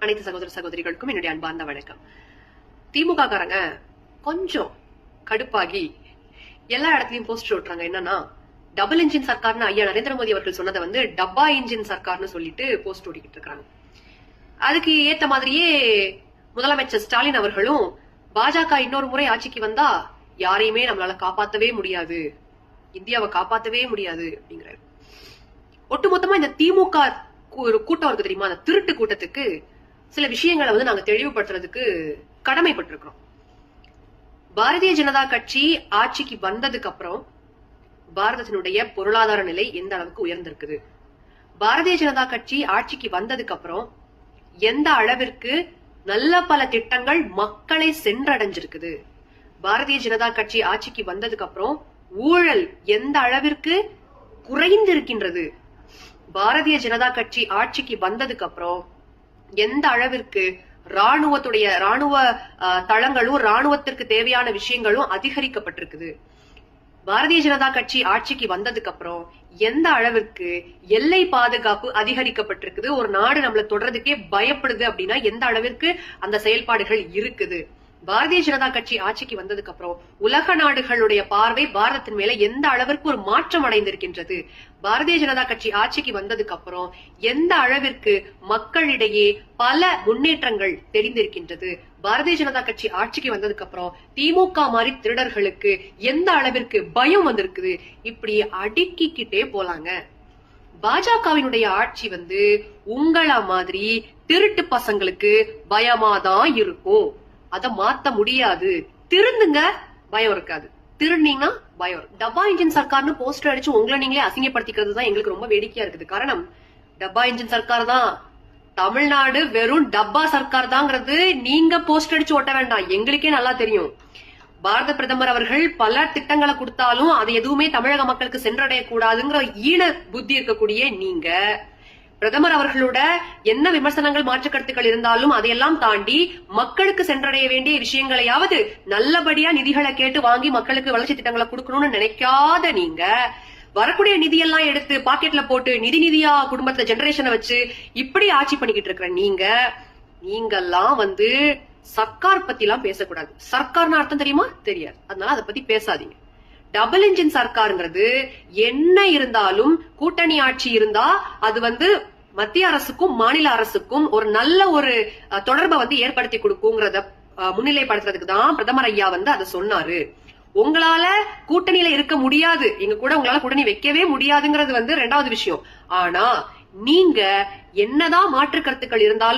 அனைத்து சகோதர சகோதரிகளுக்கும் என்னுடைய அன்பார்ந்த வணக்கம். திமுக காரங்க கொஞ்சம் கடுப்பாகி எல்லா இடத்துலயும் போஸ்டர் ஓட்டுறாங்க. என்னன்னா, டபுள் இன்ஜின் சர்க்கார்னு ஐயா நரேந்திர மோடி அவர்கள் சொன்னதை வந்து டப்பா இன்ஜின் சர்க்கார்னு சொல்லிட்டு போஸ்ட் ஓட்டிக்கிட்டு இருக்காங்க. அதுக்கு ஏத்த மாதிரியே முதலமைச்சர் ஸ்டாலின் அவர்களும் பாஜக இன்னொரு முறை ஆட்சிக்கு வந்தா யாரையுமே நம்மளால காப்பாத்தவே முடியாது, இந்தியாவை காப்பாத்தவே முடியாது அப்படிங்கிறாரு. ஒட்டுமொத்தமா இந்த திமுக ஒரு கூட்டம் இருக்கு தெரியுமா, அந்த திருட்டு கூட்டத்துக்கு சில விஷயங்களை வந்து நாங்க தெளிவுபடுத்துறதுக்கு கடமைப்பட்டிருக்கிறோம். பாரதிய ஜனதா கட்சி ஆட்சிக்கு வந்ததுக்கு அப்புறம் பாரதத்தினுடைய பொருளாதார நிலை எந்த அளவுக்கு உயர்ந்திருக்குது, பாரதிய ஜனதா கட்சி ஆட்சிக்கு வந்ததுக்கு அப்புறம் எந்த அளவிற்கு நல்ல பல திட்டங்கள் மக்களை சென்றடைஞ்சிருக்குது, பாரதிய ஜனதா கட்சி ஆட்சிக்கு வந்ததுக்கு அப்புறம் ஊழல் எந்த அளவிற்கு குறைந்திருக்கின்றது, பாரதிய ஜனதா கட்சி ஆட்சிக்கு வந்ததுக்கு அப்புறம் எந்த அளவிற்கு ராணுவ தளங்களும் ராணுவத்திற்கு தேவையான விஷயங்களும் அதிகரிக்கப்பட்டிருக்குது, பாரதிய ஜனதா கட்சி ஆட்சிக்கு வந்ததுக்கு அப்புறம் எந்த அளவிற்கு எல்லை பாதுகாப்பு அதிகரிக்கப்பட்டிருக்குது, ஒரு நாடு நம்மள தொடர்றதுக்கே பயப்படுது அப்படின்னா எந்த அளவிற்கு அந்த செயல்பாடுகள் இருக்குது, பாரதிய ஜனதா கட்சி ஆட்சிக்கு வந்ததுக்கு அப்புறம் உலக நாடுகளுடைய பார்வை பாரதத்தின் மேல எந்த அளவிற்கு ஒரு மாற்றம் அடைந்திருக்கின்றது, பாரதிய ஜனதா கட்சி ஆட்சிக்கு வந்ததுக்கு அப்புறம் எந்த அளவிற்கு மக்களிடையே பல முன்னேற்றங்கள் தெரிந்திருக்கின்றது, பாரதிய ஜனதா கட்சி ஆட்சிக்கு வந்ததுக்கு அப்புறம் திமுக மாதிரி திருடர்களுக்கு எந்த அளவிற்கு பயம் வந்திருக்குது, இப்படி அடுக்கிக்கிட்டே போலாங்க. பாஜகவினுடைய ஆட்சி வந்து உங்கள மாதிரி திருட்டு பசங்களுக்கு பயமாதான் இருக்கும். அதை மாத்த முடியாது. திருந்துங்க, பயம் இருக்காது. திருநீங்கன்னா பயம். டப்பா இன்ஜின் சர்க்கார்னு போஸ்டர் அடிச்சு உங்களை நீங்களே அசிங்கப்படுத்திக்கிறது தான் எங்களுக்கு ரொம்ப வேடிக்கையா இருக்குது. காரணம், டப்பா இன்ஜின் சர்க்கார் தான், தமிழ்நாடு வெறும் டப்பா சர்க்கார் தாங்கிறது நீங்க போஸ்டர் அடிச்சு ஓட்ட வேண்டாம், எங்களுக்கே நல்லா தெரியும். பாரத பிரதமர் அவர்கள் பல திட்டங்களை கொடுத்தாலும் அது எதுவுமே தமிழக மக்களுக்கு சென்றடைய கூடாதுங்கிற ஈன புத்தி இருக்கக்கூடிய நீங்க, பிரதமர் அவர்களோட என்ன விமர்சனங்கள் மாற்று கருத்துக்கள் இருந்தாலும் அதையெல்லாம் தாண்டி மக்களுக்கு சென்றடைய வேண்டிய விஷயங்களையாவது நல்லபடியா நிதிகளை கேட்டு வாங்கி மக்களுக்கு வளர்ச்சி திட்டங்களை கொடுக்கணும்னு நினைக்காத நீங்க, வரக்கூடிய நிதியெல்லாம் எடுத்து பாக்கெட்ல போட்டு நிதியா குடும்பத்துல ஜெனரேஷனை வச்சு இப்படி ஆட்சி பண்ணிக்கிட்டு இருக்கிற நீங்கெல்லாம் வந்து சர்க்கார் பத்தி எல்லாம் பேசக்கூடாது. சர்க்கார்னு அர்த்தம் தெரியுமா? தெரியாது. அதனால அதை பத்தி பேசாதீங்க. டபுள் இன்ஜின் சர்க்காருங்கிறது என்ன இருந்தாலும் கூட்டணி ஆட்சி இருந்தா அது வந்து மத்திய அரசுக்கும் மாநில அரசுக்கும் ஒரு நல்ல ஒரு தொடர்பை வந்து ஏற்படுத்தி கொடுக்குங்கிறத முன்னிலைப்படுத்துறதுக்கு தான் பிரதமர் ஐயா வந்து அதை சொன்னாரு. உங்களால கூட்டணியில இருக்க முடியாது, எங்க கூட உங்களால கூட்டணி வைக்கவே முடியாதுங்கிறது வந்து ரெண்டாவது விஷயம். ஆனா நீங்க என்னதான் மாற்று கருத்துக்கள் இருந்தாலும்